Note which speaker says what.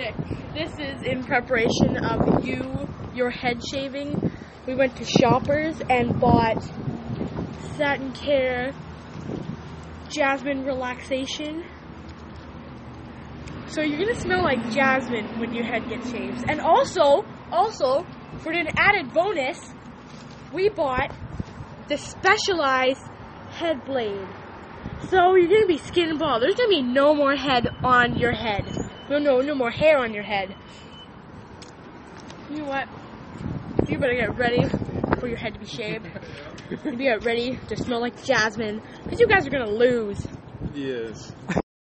Speaker 1: Nick, this is in preparation of your head shaving. We went to Shoppers and bought Satin Care Jasmine Relaxation. So you're gonna smell like jasmine when your head gets shaved. And also, for an added bonus, we bought the Specialized Head Blade. So you're gonna be skin and ball. There's gonna be no more head on your head. No more hair on your head. You know what? You better get ready for your head to be shaved. You better get ready to smell like jasmine, because you guys are gonna lose.
Speaker 2: Yes.